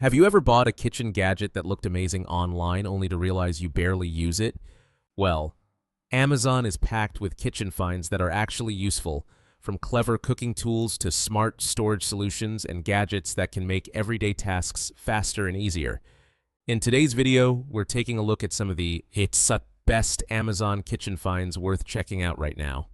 Have you ever bought a kitchen gadget that looked amazing online only to realize you barely use it? Well, Amazon is packed with kitchen finds that are actually useful, from clever cooking tools to smart storage solutions and gadgets that can make everyday tasks faster and easier. In today's video, we're taking a look at some of the best Amazon kitchen finds worth checking out right now.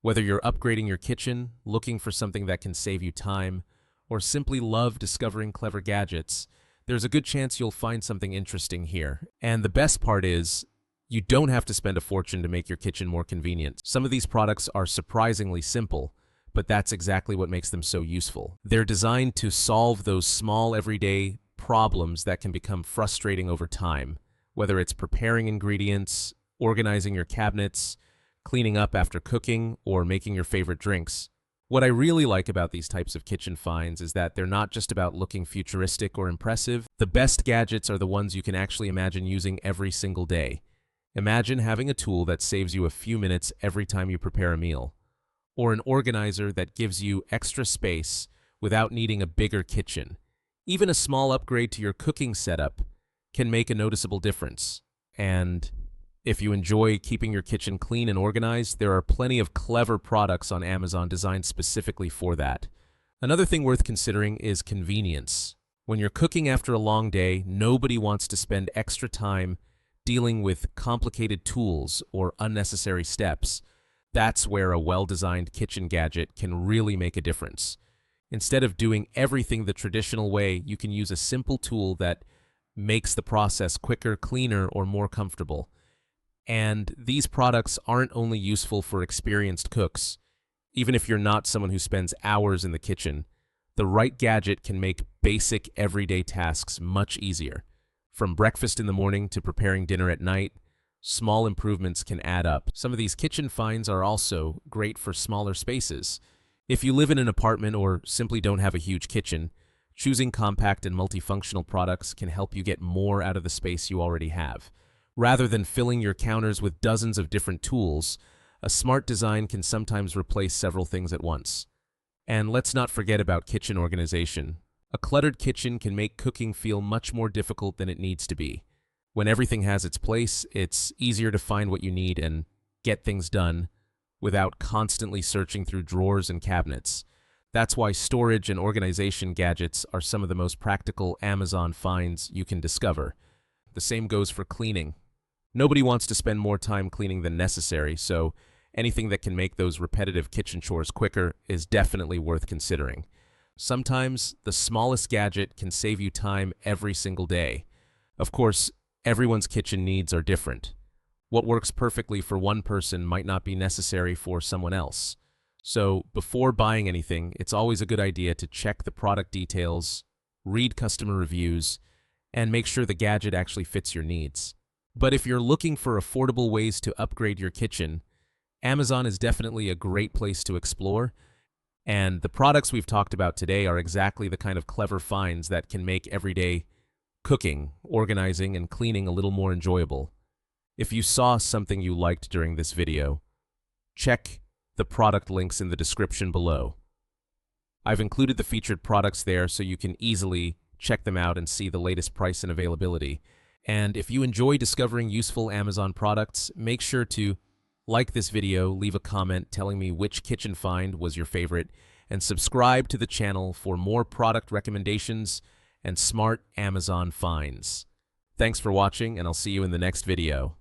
Whether you're upgrading your kitchen, looking for something that can save you time, or simply love discovering clever gadgets, there's a good chance you'll find something interesting here. And the best part is, you don't have to spend a fortune to make your kitchen more convenient. Some of these products are surprisingly simple, but that's exactly what makes them so useful. They're designed to solve those small everyday problems that can become frustrating over time, whether it's preparing ingredients, organizing your cabinets, cleaning up after cooking, or making your favorite drinks. What I really like about these types of kitchen finds is that they're not just about looking futuristic or impressive. The best gadgets are the ones you can actually imagine using every single day. Imagine having a tool that saves you a few minutes every time you prepare a meal, or an organizer that gives you extra space without needing a bigger kitchen. Even a small upgrade to your cooking setup can make a noticeable difference. And if you enjoy keeping your kitchen clean and organized, there are plenty of clever products on Amazon designed specifically for that. Another thing worth considering is convenience. When you're cooking after a long day, nobody wants to spend extra time dealing with complicated tools or unnecessary steps. That's where a well-designed kitchen gadget can really make a difference. Instead of doing everything the traditional way, you can use a simple tool that makes the process quicker, cleaner, or more comfortable. And these products aren't only useful for experienced cooks. Even if you're not someone who spends hours in the kitchen, the right gadget can make basic everyday tasks much easier. From breakfast in the morning to preparing dinner at night, small improvements can add up. Some of these kitchen finds are also great for smaller spaces. If you live in an apartment or simply don't have a huge kitchen, choosing compact and multifunctional products can help you get more out of the space you already have. Rather than filling your counters with dozens of different tools, a smart design can sometimes replace several things at once. And let's not forget about kitchen organization. A cluttered kitchen can make cooking feel much more difficult than it needs to be. When everything has its place, it's easier to find what you need and get things done without constantly searching through drawers and cabinets. That's why storage and organization gadgets are some of the most practical Amazon finds you can discover. The same goes for cleaning. Nobody wants to spend more time cleaning than necessary, so anything that can make those repetitive kitchen chores quicker is definitely worth considering. Sometimes the smallest gadget can save you time every single day. Of course, everyone's kitchen needs are different. What works perfectly for one person might not be necessary for someone else. So before buying anything, it's always a good idea to check the product details, read customer reviews, and make sure the gadget actually fits your needs. But if you're looking for affordable ways to upgrade your kitchen, Amazon is definitely a great place to explore. And the products we've talked about today are exactly the kind of clever finds that can make everyday cooking, organizing, and cleaning a little more enjoyable. If you saw something you liked during this video, check the product links in the description below. I've included the featured products there so you can easily check them out and see the latest price and availability. And if you enjoy discovering useful Amazon products, make sure to like this video, leave a comment telling me which kitchen find was your favorite, and subscribe to the channel for more product recommendations and smart Amazon finds. Thanks for watching, and I'll see you in the next video.